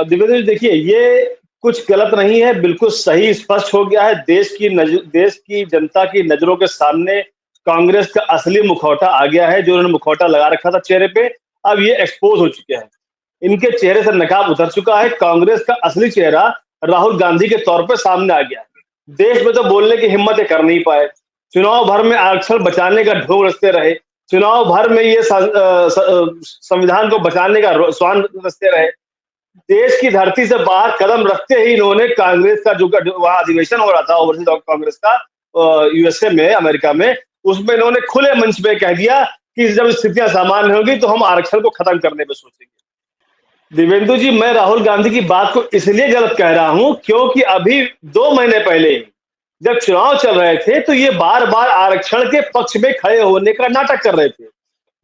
दिव्येंदु जी देखिए, ये कुछ गलत नहीं है, बिल्कुल सही स्पष्ट हो गया है। देश की जनता की नज़रों के सामने कांग्रेस का असली मुखौटा आ गया है, जो उन्होंने मुखौटा लगा रखा था चेहरे पे, अब ये एक्सपोज़ हो चुके हैं। इनके चेहरे से नकाब उतर चुका है, कांग्रेस का असली चेहरा राहुल गांधी के तौर पे सामने आ गया है। देश में तो बोलने की हिम्मत ये कर नहीं पाए, चुनाव भर में आरक्षण बचाने का ढोंग रचते रहे, चुनाव भर में ये संविधान को बचाने का स्वान रचते रहे। देश की धरती से बाहर कदम रखते ही इन्होंने कांग्रेस का जो वहाँ अधिवेशन हो रहा था ओवरसीज कांग्रेस का यूएसए में, अमेरिका में, उसमें इन्होंने खुले मंच पे कह दिया कि जब स्थितियां सामान्य होंगी तो हम आरक्षण को खत्म करने पे सोचेंगे। दिव्येंदु जी, मैं राहुल गांधी की बात को इसलिए गलत कह रहा हूं क्योंकि अभी 2 महीने पहले जब चुनाव चल रहे थे तो ये बार बार आरक्षण के पक्ष में खड़े होने का नाटक कर रहे थे।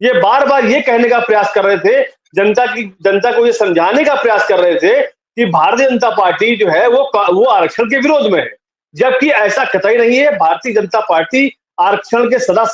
ये बार बार ये कहने का प्रयास कर रहे थे, जनता को ये समझाने का प्रयास कर रहे थे कि भारतीय जनता पार्टी जो है वो आरक्षण के विरोध में है, जबकि ऐसा कतई नहीं है। भारतीय जनता पार्टी आरक्षण के सदा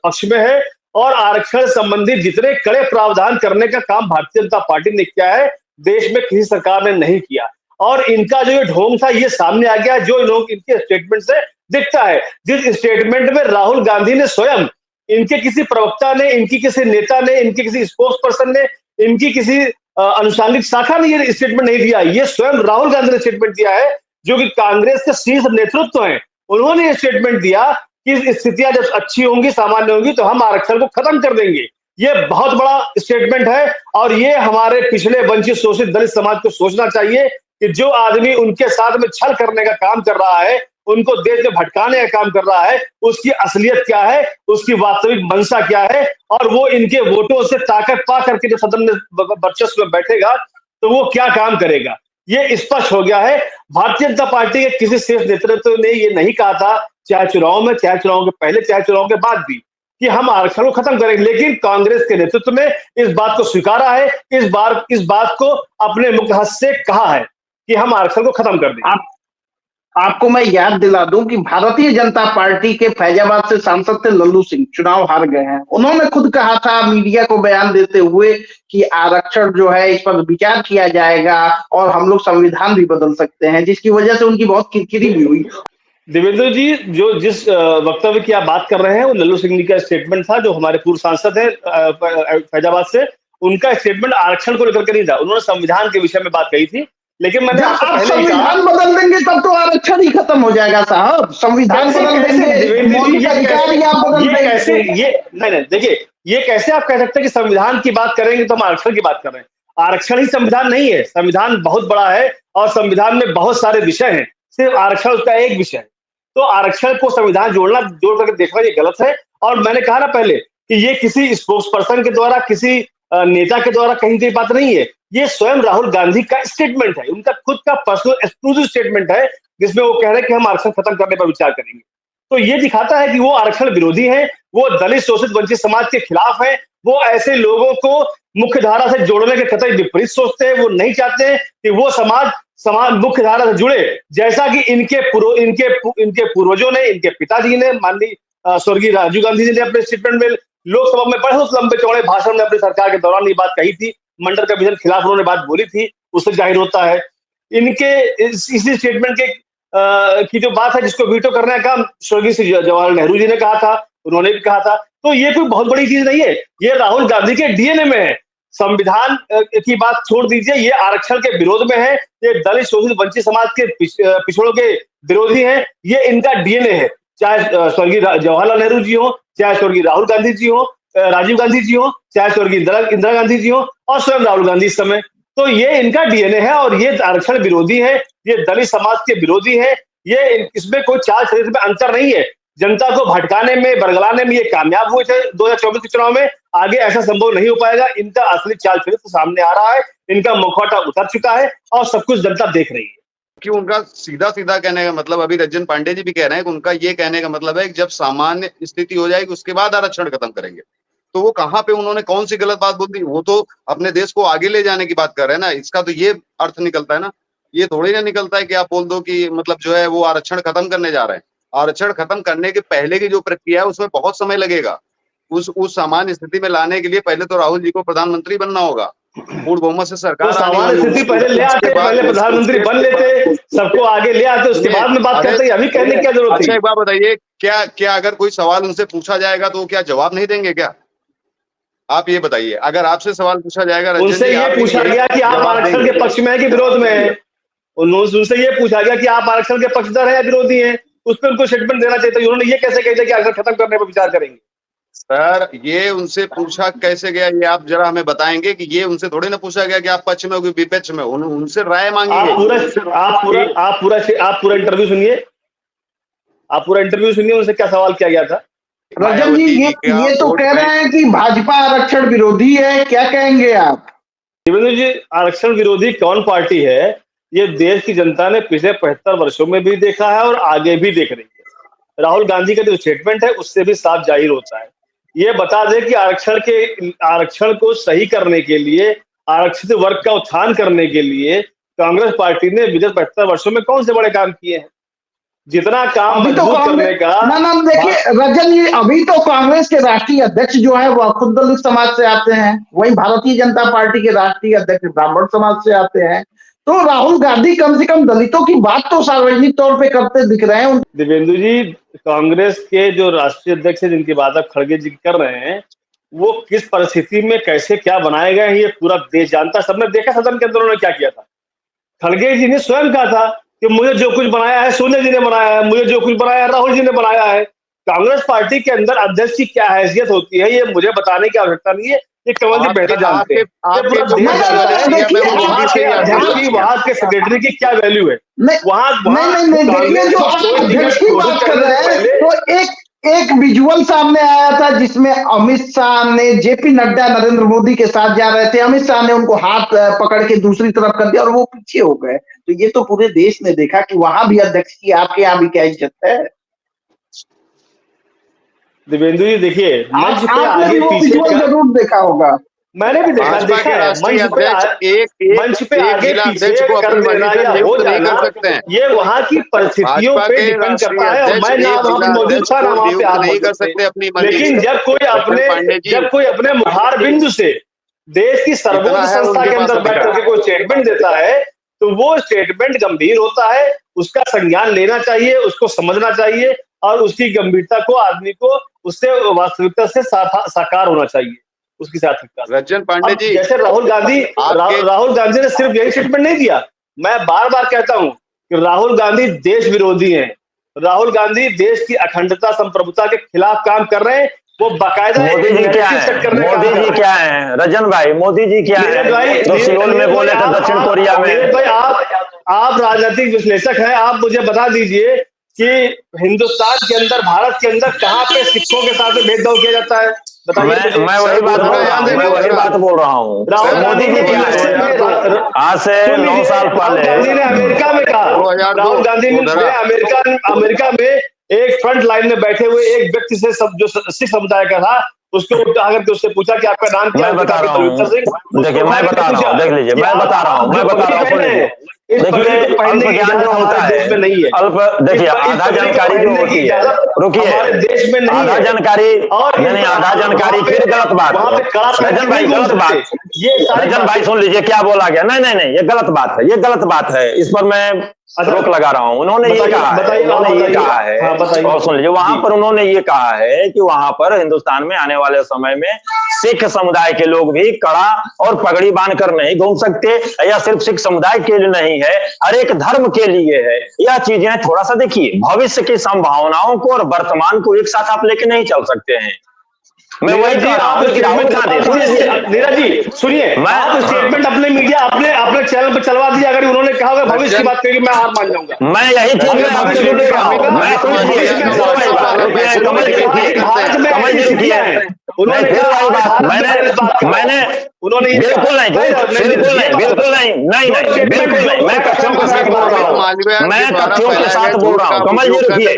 पक्ष में है और आरक्षण संबंधी जितने कड़े प्रावधान करने का काम भारतीय जनता पार्टी ने किया है, देश में किसी सरकार ने नहीं किया। और इनका जो ये ढोंग था ये सामने आ गया, जो लोग इनके स्टेटमेंट से दिखता है। जिस स्टेटमेंट में राहुल गांधी ने स्वयं, इनके किसी प्रवक्ता ने, इनकी किसी नेता ने, इनके किसी स्पोक्स पर्सन ने, इनकी किसी अनुषांगिक शाखा ने ये स्टेटमेंट नहीं दिया, ये स्वयं राहुल गांधी ने स्टेटमेंट दिया है, जो कि कांग्रेस के शीर्ष नेतृत्व है। उन्होंने ये स्टेटमेंट दिया कि स्थितियां जब अच्छी होंगी, सामान्य होंगी तो हम आरक्षण को खत्म कर देंगे। ये बहुत बड़ा स्टेटमेंट है और ये हमारे पिछड़े वंचित शोषित दलित समाज को सोचना चाहिए कि जो आदमी उनके साथ में छल करने का काम कर रहा है, उनको देश में भटकाने का काम कर रहा है, उसकी असलियत क्या है, उसकी वास्तविक मंशा क्या है, और वो इनके वोटों से ताकत पा करके जो सदन में वर्चस्व में बैठेगा तो वो क्या काम करेगा, ये स्पष्ट हो गया है। भारतीय जनता पार्टी के किसी शीर्ष नेतृत्व ने ये नहीं कहा था, चाहे चुनाव में, चाहे चुनाव के पहले, चाहे चुनाव के बाद भी, कि हम आरक्षण को खत्म करेंगे। लेकिन कांग्रेस के नेतृत्व में इस बात को स्वीकारा है, इस बात को अपने मुख्य हस्त से कहा है कि हम आरक्षण को खत्म कर देंगे। आपको मैं याद दिला दूं कि भारतीय जनता पार्टी के फैजाबाद से सांसद थे लल्लू सिंह, चुनाव हार गए हैं। उन्होंने खुद कहा था मीडिया को बयान देते हुए कि आरक्षण जो है इस पर विचार किया जाएगा और हम लोग संविधान भी बदल सकते हैं, जिसकी वजह से उनकी बहुत किरकिरी भी हुई। दिव्येंदु जी, जो जिस वक्तव्य की आप बात कर रहे हैं वो लल्लू सिंह का स्टेटमेंट था, जो हमारे पूर्व सांसद है फैजाबाद से। उनका स्टेटमेंट आरक्षण को लेकर के नहीं था, उन्होंने संविधान के विषय में बात कही थी। लेकिन मैंने आप संविधान बदल देंगे तब तो आरक्षण ही खत्म हो जाएगा साहब। संविधान बदल देंगे, मौलिक अधिकार ही आप बदल देंगे। कैसे ये नहीं, देखिए, ये कैसे आप कह सकते हैं कि संविधान की बात करेंगे तो हम आरक्षण की बात कर रहे हैं। आरक्षण ही संविधान नहीं है, संविधान बहुत बड़ा है और संविधान में बहुत सारे विषय हैं, सिर्फ आरक्षण उसका एक विषय है। तो आरक्षण को संविधान जोड़ करके देखना ये गलत है। और मैंने कहा ना पहले कि ये किसी स्पोक्स पर्सन के द्वारा, किसी नेता के द्वारा कही गई बात नहीं है, ये स्वयं राहुल गांधी का स्टेटमेंट है, उनका खुद का पर्सनल एक्सक्लूसिव स्टेटमेंट है, जिसमें वो कह रहे हैं कि हम आरक्षण खत्म करने पर विचार करेंगे। तो ये दिखाता है कि वो आरक्षण विरोधी हैं, वो दलित शोषित वंचित समाज के खिलाफ हैं, वो ऐसे लोगों को मुख्य धारा से जोड़ने के कतई विपरीत सोचते हैं। वो नहीं चाहते हैं कि वो समाज मुख्य धारा से जुड़े, जैसा कि इनके पूर्वजों ने, इनके पिताजी ने, माननीय स्वर्गीय राजीव गांधी जी ने अपने स्टेटमेंट में लोकसभा में बहुत लंबे चौड़े भाषण में अपनी सरकार के दौरान ये बात कही थी, मंडल कमीशन के खिलाफ उन्होंने बात बोली थी, उससे जाहिर होता है। इनके इसी स्टेटमेंट के की जो बात है, जिसको वीटो करने का काम स्वर्गीय जवाहरलाल नेहरू जी ने कहा था, उन्होंने भी कहा था। तो ये कोई बहुत बड़ी चीज नहीं है, ये राहुल गांधी के डीएनए में है। संविधान की बात छोड़ दीजिए, ये आरक्षण के विरोध में है, ये दलित शोषित वंचित समाज के पिछड़ों के विरोधी हैं, ये इनका डीएनए है। चाहे स्वर्गीय जवाहरलाल नेहरू जी हो, चाहे स्वर्गीय राहुल गांधी जी हो, राजीव गांधी जी हो, चाहे स्वर्गीय इंदिरा गांधी जी हो, और स्वयं राहुल गांधी इस समय, तो ये इनका डीएनए है और ये आरक्षण विरोधी है, ये दलित समाज के विरोधी है। ये इसमें कोई चाल चरित्र में अंतर नहीं है। जनता को भटकाने में, बरगलाने में ये कामयाब हुए थे 2024 के चुनाव में, आगे ऐसा संभव नहीं हो पाएगा। इनका असली चाल चरित्र सामने आ रहा है, इनका मुखौटा उतर चुका है और सब कुछ जनता देख रही है। कि उनका सीधा सीधा कहने का मतलब, अभी रंजन पांडे जी भी कह रहे हैं कि उनका ये कहने का मतलब है कि जब सामान्य स्थिति हो जाएगी उसके बाद आरक्षण खत्म करेंगे। तो वो कहाँ पे उन्होंने कौन सी गलत बात बोल दी? वो तो अपने देश को आगे ले जाने की बात कर रहे हैं ना। इसका तो ये अर्थ निकलता है ना, ये थोड़ी ना निकलता है कि आप बोल दो कि मतलब जो है वो आरक्षण खत्म करने जा रहे हैं। आरक्षण खत्म करने के पहले की जो प्रक्रिया है उसमें बहुत समय लगेगा। उस सामान्य स्थिति में लाने के लिए पहले तो राहुल जी को प्रधानमंत्री बनना होगा, पूर्ण बहुमत से सरकार तो सामान्य स्थिति पहले ले आते, पहले प्रधानमंत्री बन लेते, सबको आगे ले आते, उसके बाद में बात करते। अभी कहने की क्या जरूरत है? अच्छा एक बात बताइए, क्या अगर कोई सवाल उनसे पूछा जाएगा तो क्या जवाब नहीं देंगे क्या? आप ये बताइए, अगर आपसे सवाल पूछा जाएगा, उनसे ये पूछा गया कि आप आरक्षण के पक्ष में है कि विरोध में है, उनसे ये पूछा गया कि आप आरक्षण के पक्षधर हैं या विरोधी हैं, उस पर उनको स्टेटमेंट देना चाहिए। उन्होंने ये कैसे कह दिया कि आरक्षण खत्म करने पर विचार करेंगे? सर ये उनसे पूछा कैसे गया, ये आप जरा हमें बताएंगे कि ये उनसे थोड़ी ना पूछा गया कि आप पक्ष में हो कि विपक्ष में, उनसे राय मांगी। आप पूरा इंटरव्यू सुनिए, आप पूरा इंटरव्यू सुनिए, उनसे क्या सवाल किया गया था। रजन जी ये तो कह रहे हैं कि भाजपा आरक्षण विरोधी है, क्या कहेंगे आप? देवेंद्र जी, आरक्षण विरोधी कौन पार्टी है? ये देश की जनता ने पिछले 75 वर्षों में भी देखा है और आगे भी देख रही है। राहुल गांधी का जो स्टेटमेंट है उससे भी साफ जाहिर होता है। ये बता दें कि आरक्षण को सही करने के लिए, आरक्षित वर्ग का उत्थान करने के लिए कांग्रेस पार्टी ने विगत 75 वर्षों में कौन से बड़े काम किए हैं? जितना काम मजबूत करने का ना देखिए रजन जी, अभी तो कांग्रेस के राष्ट्रीय अध्यक्ष जो है वह खुद दलित समाज से आते हैं, वहीं भारतीय जनता पार्टी के राष्ट्रीय अध्यक्ष ब्राह्मण समाज से आते हैं। तो राहुल गांधी कम से कम दलितों की बात तो सार्वजनिक तौर पे करते दिख रहे हैं। देवेंद्र जी, कांग्रेस के जो राष्ट्रीय अध्यक्ष है जिनकी बात आप खड़गे जी कर रहे हैं, वो किस परिस्थिति में कैसे क्या बनाए गए हैं ये पूरा देश जानता। सबने देखा सदन के अंदर उन्होंने क्या किया था। खड़गे जी ने स्वयं कहा था कि मुझे जो कुछ बनाया है सोनिया जी ने बनाया है, मुझे जो कुछ बनाया है राहुल जी ने बनाया है। कांग्रेस पार्टी के अंदर अध्यक्ष की क्या हैसियत होती है ये मुझे बताने की आवश्यकता नहीं है, ये कमल जी बेहतर जानते हैं। वहां के सेक्रेटरी की क्या वैल्यू है वहां? देखिए जो अध्यक्ष की बात कर रहे हैं तो एक विजुअल सामने आया था जिसमें अमित शाह ने, जेपी नड्डा नरेंद्र मोदी के साथ जा रहे थे, अमित शाह ने उनको हाथ पकड़ के दूसरी तरफ कर दिया और वो पीछे हो गए। तो ये तो पूरे देश ने देखा कि वहां भी अध्यक्ष की आपके यहाँ भी क्या इज्जत है। देवेंद्र जी देखिए, मंच पे आगे पीछे जरूर देखा होगा, मैंने भी देखा है। मंच पे आगे पीछे कर देना या हो जाना ये वहां की परिस्थितियों पे डिपेंड करता है। मैं ना वहां पे मौजूद था ना वहां पे आप नहीं कर सकते अपनी, लेकिन जब कोई अपने मुखार बिंदु से देश की सर्वोच्च संस्था के अंदर बैठ करके कोई स्टेटमेंट देता है तो वो स्टेटमेंट गंभीर होता है, उसका संज्ञान लेना चाहिए, उसको समझना चाहिए और उसकी गंभीरता को आदमी को उससे वास्तविकता से साकार होना चाहिए उसकी सार्थकता। रजन पांडे जी, जैसे राहुल गांधी ने सिर्फ यही स्टेटमेंट नहीं दिया, मैं बार बार कहता हूं कि राहुल गांधी देश विरोधी हैं, राहुल गांधी देश की अखंडता संप्रभुता के खिलाफ काम कर रहे हैं। वो बाकायदा मोदी जी क्या है? मोदी जी क्या है? रजन भाई, मोदी जी क्या है? तो सियोल में बोले थे दक्षिण कोरिया में। भाई आप राजनीतिक विश्लेषक हैं, आप मुझे बता दीजिए कि हिंदुस्तान के अंदर, भारत के अंदर कहाँ पे सिखों के साथ भेदभाव किया जाता है? मैं वही बात बोल रहा हूँ, मोदी जी क्या है? आज से 9 साल पहले गांधी ने अमेरिका में कहा, राहुल गांधी ने अमेरिका में एक फ्रंट लाइन में बैठे हुए एक व्यक्ति से जो सिख समुदाय का था उसको उठा करके उससे पूछा कि आपका नाम क्या है? मैं बता रहा हूँ, देखिए मैं बता रहा हूँ, देख लीजिए, मैं बता रहा हूँ, देखिए अल्प ज्ञान जो होता है, अल्प, देखिए आधा जानकारी जो होती है, रुकिए, देश में आधा जानकारी नहीं, आधा जानकारी फिर गलत बात। रजन भाई गलत बात, रजन भाई सुन लीजिए क्या बोला गया। नहीं ये गलत बात है, ये गलत बात है, इस पर मैं रोक लगा रहा हूँ। उन्होंने ये कहा है, और सुन लीजिए, वहां पर उन्होंने ये कहा है कि वहां पर हिंदुस्तान में आने वाले समय में सिख समुदाय के लोग भी कड़ा और पगड़ी बांध कर नहीं घूम सकते। या सिर्फ सिख समुदाय के लिए नहीं है, हर एक धर्म के लिए है। यह चीजें थोड़ा सा देखिए, भविष्य की संभावनाओं को और वर्तमान को एक साथ आप लेके नहीं चल सकते हैं। मैं वही कह रहा हूँ कि राहुल गांधी, नीरज जी सुनिए, मैं स्टेटमेंट अपने मीडिया अपने चैनल पर चलवा दिया, अगर उन्होंने कहा होगा भविष्य की बात करेगी मैं हार मान जाऊंगा। मैं यही चीज में आपसे जुड़ रहा हूँ। मैं कमल जी रुकिए, मैंने बिल्कुल नहीं, मैं तथ्यों के साथ बोल रहा हूँ, मैं तथ्यों के साथ बोल रहा हूँ। कमल जी रुकिए,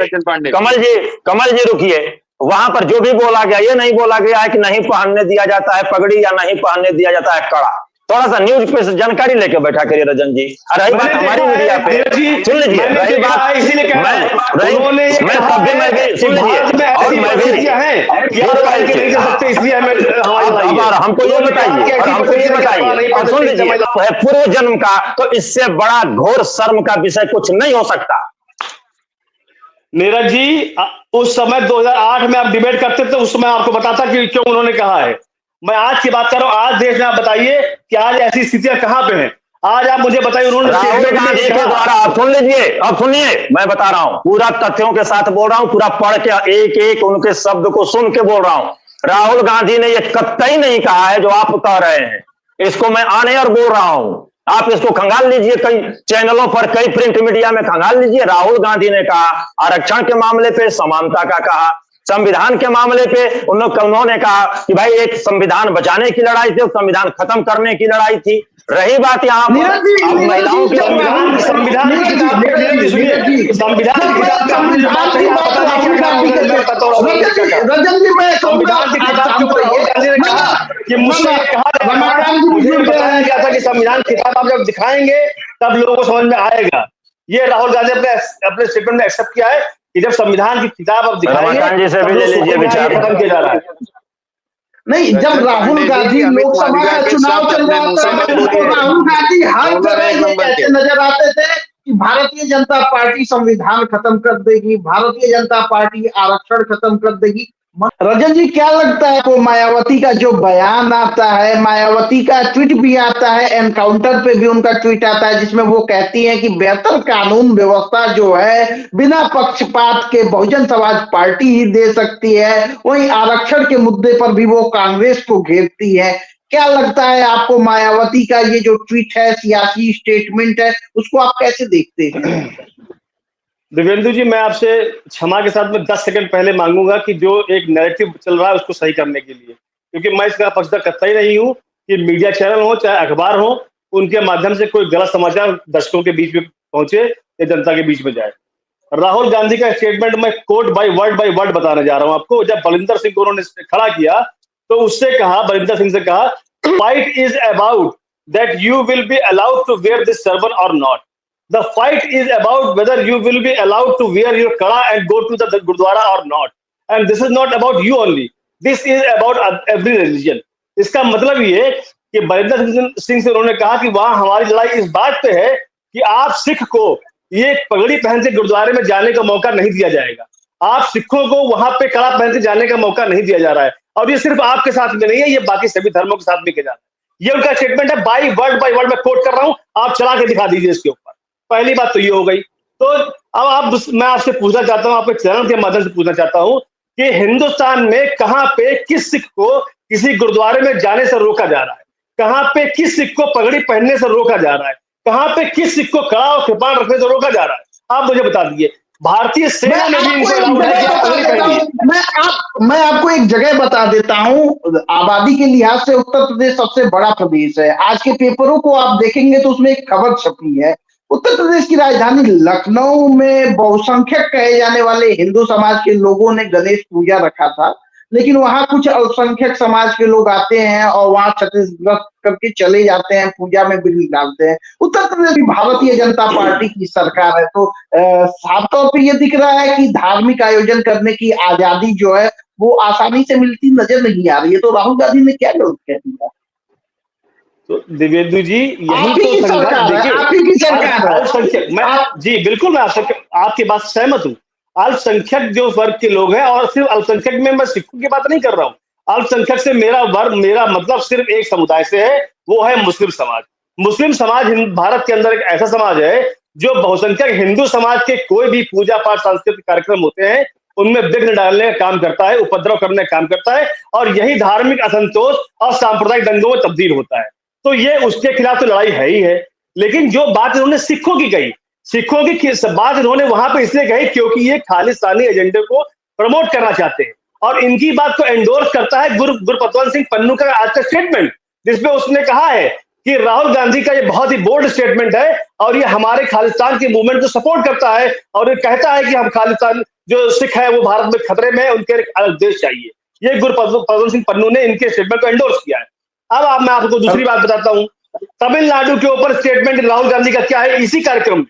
कमल जी रुकिए, वहां पर जो भी बोला गया, ये नहीं बोला गया है कि नहीं पहनने दिया जाता है पगड़ी या नहीं पहनने दिया जाता है कड़ा। थोड़ा सा न्यूज पे से जानकारी लेके बैठा करिए रजन जी। रही बात हमारी मीडिया पे, सुन लीजिए, रही बात मैं तब भी मैं भी सुन लीजिए, और मैं भी हमको ये बताइए, और हमको ये बताइए, और सुन लीजिए, पूर्व जन्म का तो इससे बड़ा घोर शर्म का विषय कुछ नहीं हो सकता। नीरज जी, उस समय 2008 में आप डिबेट करते थे, उस समय आपको बताता कि क्यों उन्होंने कहा है। मैं आज की बात कर रहा हूं, आज देश में आप बताइए कि आज ऐसी स्थितियां कहां पे हैं। आज आप मुझे बताइए, उन्होंने राहुल गांधी के द्वारा, अब सुन लीजिए, अब सुनिए, मैं बता रहा हूं, पूरा तथ्यों के साथ बोल रहा हूं, पूरा पढ़ के एक एक उनके शब्द को सुन के बोल रहा हूं। राहुल गांधी ने यह कतई नहीं कहा है जो आप कह रहे हैं, इसको मैं ऑन एयर बोल रहा हूं। आप इसको खंगाल लीजिए, कई चैनलों पर, कई प्रिंट मीडिया में खंगाल लीजिए। राहुल गांधी ने कहा आरक्षण के मामले पे समानता का कहा, संविधान के मामले पे उन्होंने कहा कि भाई एक संविधान बचाने की लड़ाई थी, संविधान खत्म करने की लड़ाई थी। रही बात यहाँ पर अब महिलाओं के संविधान किताब आप जब दिखाएंगे तब लोगों को समझ में आएगा। ये राहुल गांधी अपने स्टेटमेंट में एक्सेप्ट किया है कि जब संविधान की किताब आप दिखाएंगे से भी ले लीजिए विचार खत्म किया जा रहा है। नहीं, जब राहुल गांधी लोकसभा का चुनाव चल रहा था तो राहुल गांधी हर जगह ये कहते नजर आते थे कि भारतीय जनता पार्टी संविधान खत्म कर देगी, भारतीय जनता पार्टी आरक्षण खत्म कर देगी। रजत जी, क्या लगता है आपको मायावती का जो बयान आता है, मायावती का ट्वीट भी आता है, एनकाउंटर पे भी उनका ट्वीट आता है जिसमें वो कहती हैं कि बेहतर कानून व्यवस्था जो है बिना पक्षपात के बहुजन समाज पार्टी ही दे सकती है, वहीं आरक्षण के मुद्दे पर भी वो कांग्रेस को घेरती है। क्या लगता है आपको मायावती का ये जो ट्वीट है, सियासी स्टेटमेंट है, उसको आप कैसे देखते हैं? दिव्येंदु जी, मैं आपसे क्षमा के साथ में 10 सेकंड पहले मांगूंगा कि जो एक नैरेटिव चल रहा है उसको सही करने के लिए, क्योंकि मैं इसका पक्षधर कतई नहीं हूं कि मीडिया चैनल हो चाहे अखबार हो, उनके माध्यम से कोई गलत समाचार दर्शकों के बीच में पहुंचे या जनता के बीच में जाए। राहुल गांधी का स्टेटमेंट मैं कोट बाय वर्ड बताने जा रहा हूं आपको। जब बलिंदर सिंह को उन्होंने खड़ा किया तो उससे कहा, बलिंदर सिंह से कहा, fight is about that you will be allowed to wear this turban और not. The fight is about whether you will be allowed to wear your kala and go to the Gurdwara or not. And this is not about you only. This is about every religion. इसका मतलब ये कि बलिंदर सिंह से उन्होंने कहा कि वहां हमारी लड़ाई इस बात पे है कि आप सिख को ये पगड़ी पहन के गुरुद्वारे में जाने का मौका नहीं दिया जाएगा। आप सिखों को वहां पे कड़ा पहन के जाने का मौका नहीं दिया जा रहा है। और ये सिर्फ आपके साथ में नहीं है, ये बाकी सभी धर्मों के साथ भी किया जा रहा है। ये उनका स्टेटमेंट है, बाय वर्ड मैं कोट कर रहा हूं, आप चला के दिखा दीजिए इसके ऊपर। पहली बात तो ये हो गई। तो अब मैं आपसे पूछना चाहता हूं, आपके चैनल के माध्यम से पूछना चाहता हूं कि हिंदुस्तान में कहां पे किस सिख को किसी गुरुद्वारे में जाने से रोका जा रहा है? कहां पे किस सिख को पगड़ी पहनने से रोका जा रहा है? कहां पे किस सिख को कड़ा और कृपाण रखने से रोका जा रहा है? आप मुझे बता दीजिए। भारतीय सेना ने भी इनको मैं आपको एक जगह बता देता हूं। आबादी के लिहाज से उत्तर प्रदेश सबसे बड़ा प्रदेश है। आज के पेपरों को आप देखेंगे तो उसमें एक खबर छपी है, उत्तर प्रदेश की राजधानी लखनऊ में बहुसंख्यक कहे जाने वाले हिंदू समाज के लोगों ने गणेश पूजा रखा था, लेकिन वहां कुछ अल्पसंख्यक समाज के लोग आते हैं और वहां क्षतिग्रस्त करके चले जाते हैं, पूजा में बिल डालते हैं। उत्तर प्रदेश की भारतीय जनता पार्टी की सरकार है, तो साफ तौर पर यह दिख रहा है कि धार्मिक आयोजन करने की आजादी जो है वो आसानी से मिलती नजर नहीं आ रही है। तो राहुल गांधी ने क्या गलत कह दिया? तो दिव्येंदु जी, यही तो अल्पसंख्यक, मैं जी बिल्कुल मैं आपकी बात सहमत हूँ। अल्पसंख्यक जो वर्ग के लोग हैं, और सिर्फ अल्पसंख्यक में मैं सिखों की बात नहीं कर रहा हूँ। अल्पसंख्यक से मेरा मतलब सिर्फ एक समुदाय से है, वो है मुस्लिम समाज। मुस्लिम समाज भारत के अंदर एक ऐसा समाज है जो बहुसंख्यक हिंदू समाज के कोई भी पूजा पाठ सांस्कृतिक कार्यक्रम होते हैं उनमें विघ्न डालने का काम करता है, उपद्रव करने का काम करता है, और यही धार्मिक असंतोष और सांप्रदायिक दंगों में तब्दील होता है। तो ये उसके खिलाफ तो लड़ाई है ही है। लेकिन जो बात इन्होंने सिखों की कही, सिखों की बात इन्होंने वहां पे इसलिए कही क्योंकि ये खालिस्तानी एजेंडे को प्रमोट करना चाहते हैं, और इनकी बात को एंडोर्स करता है गुरपतवंत सिंह पन्नू का आज का स्टेटमेंट, जिसमें उसने कहा है कि राहुल गांधी का ये बहुत ही बोल्ड स्टेटमेंट है और ये हमारे खालिस्तान के मूवमेंट को सपोर्ट करता है, और ये कहता है कि हम खालिस्तान जो सिख है वो भारत में खतरे में है, उनके एक अलग देश चाहिए। ये गुरपतवंत सिंह पन्नू ने इनके स्टेटमेंट को एंडोर्स किया है। अब मैं आपको दूसरी बात बताता हूं तमिलनाडु के ऊपर स्टेटमेंट राहुल गांधी का क्या है, इसी कार्यक्रम में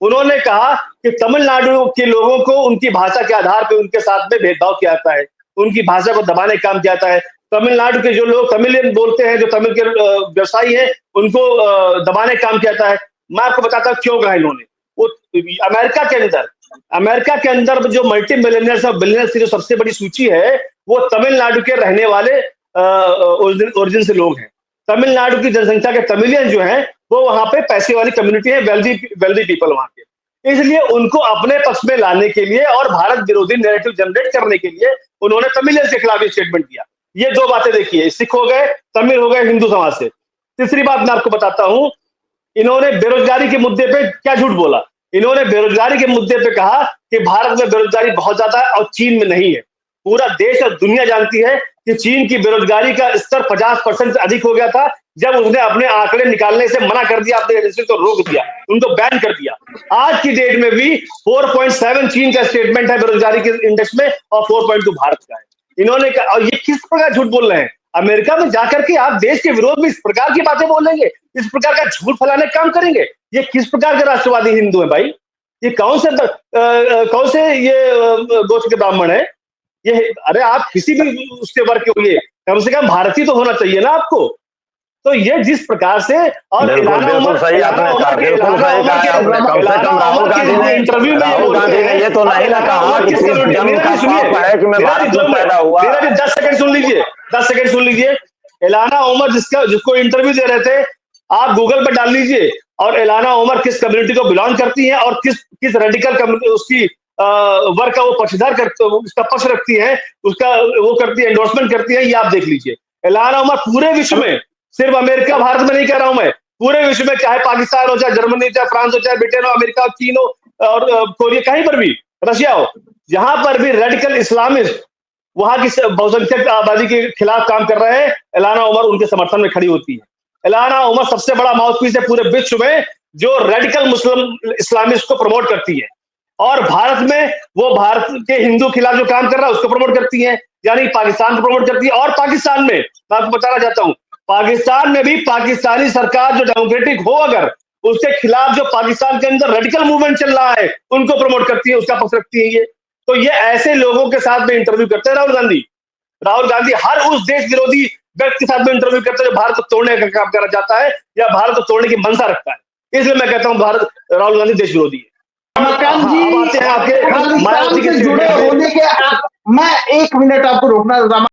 उन्होंने कहा कि तमिलनाडु के लोगों को उनकी भाषा के आधार पर उनके साथ में भेदभाव किया जाता है, उनकी भाषा को दबाने का काम किया जाता है। तमिलनाडु के जो लोग तमिलियन बोलते हैं, जो तमिल के व्यवसायी हैं, उनको दबाने का काम किया जाता है। मैं आपको बताता हूँ क्यों कहा इन्होंने। वो अमेरिका के अंदर जो मल्टी मिलियनर्स और बिलियनर्स की जो सबसे बड़ी सूची है, वो तमिलनाडु के रहने वाले ओरिजिन से लोग हैं। तमिलनाडु की जनसंख्या के तमिलियन जो हैं, वो वहां पे पैसे वाली कम्युनिटी है, वेल्दी पीपल वहां के। इसलिए उनको अपने पक्ष में लाने के लिए और भारत विरोधी नैरेटिव जनरेट करने के लिए उन्होंने तमिलियन के खिलाफ स्टेटमेंट दिया। ये दो बातें देखिए, सिख हो गए, तमिल हो गए, हिंदू समाज से। तीसरी बात मैं आपको बताता हूं, इन्होंने बेरोजगारी के मुद्दे पे क्या झूठ बोला। इन्होंने बेरोजगारी के मुद्दे पे कहा कि भारत में बेरोजगारी बहुत ज्यादा है और चीन में नहीं है। पूरा देश और दुनिया जानती है कि चीन की बेरोजगारी का स्तर 50% से अधिक हो गया था जब उसने अपने आंकड़े निकालने से मना कर दिया, अपनी एजेंसी को रोक दिया, उनको बैन कर दिया। आज की डेट में भी 4.7 चीन का स्टेटमेंट है बेरोजगारी के इंडेक्स में और 4.2 भारत का है। इन्होंने कहा, और ये किस प्रकार झूठ बोल रहे हैं। अमेरिका में जाकर के आप देश के विरोध में इस प्रकार की बातें बोलेंगे, इस प्रकार का झूठ फैलाने का काम करेंगे। ये किस प्रकार के राष्ट्रवादी हिंदू है भाई? ये कौन से ये गोत्र के ब्राह्मण है ये? अरे आप किसी भी उसके वर्ग के होइए, कम से कम भारतीय तो होना चाहिए ना आपको। तो ये जिस प्रकार से, और बिल्कुल सही आपने कहा, बिल्कुल सही कहा। कम से कम राहुल गांधी ने ये तो नहीं ना कहा कि जन्म का पाप है कि मैं भारत में पैदा हुआ। 10 सेकंड सुन लीजिए, 10 सेकंड सुन लीजिए। इल्हाना उमर जिसको इंटरव्यू दे रहे थे, आप गूगल पर डाल लीजिए, और इल्हाना उमर किस कम्युनिटी को बिलोंग करती है और किस रेडिकल कम्युनिटी उसकी वर्ग का वो पक्षधर करते, उसका पक्ष रखती है, उसका वो करती है, एंडोर्समेंट करती है, ये आप देख लीजिए। इल्हाना उमर पूरे विश्व में, सिर्फ अमेरिका भारत में नहीं कह रहा हूं मैं, पूरे विश्व में, चाहे पाकिस्तान हो, चाहे जर्मनी, चाहे फ्रांस हो, चाहे ब्रिटेन हो, अमेरिका हो, चीन हो और कोरिया, कहीं पर भी, रशिया हो, जहां पर भी रेडिकल इस्लामिस्ट वहां की बहुसंख्यक आबादी के खिलाफ काम कर रहे हैं, इल्हाना उमर उनके समर्थन में खड़ी होती है। इल्हाना उमर सबसे बड़ा माउथपीस है पूरे विश्व में जो रेडिकल मुस्लिम इस्लामिस्ट को प्रमोट करती है, और भारत में वो भारत के हिंदू खिलाफ जो काम कर रहा है उसको प्रमोट करती है, यानी पाकिस्तान को प्रमोट करती है। और पाकिस्तान में मैं आपको बताना चाहता हूं, पाकिस्तान में भी पाकिस्तानी सरकार जो डेमोक्रेटिक हो, अगर उसके खिलाफ जो पाकिस्तान के अंदर रेडिकल मूवमेंट चल रहा है उनको प्रमोट करती है, उसका पक्ष रखती है। ये तो ये ऐसे लोगों के साथ में इंटरव्यू करते हैं राहुल गांधी हर उस देश विरोधी व्यक्ति के साथ में इंटरव्यू करते हैं जो भारत को तोड़ने का काम करना चाहता है या भारत को तोड़ने की मंशा रखता है। इसलिए मैं कहता हूं राहुल गांधी देश विरोधी है। जी, आपके जुड़े होने के, मैं 1 मिनट आपको रोकना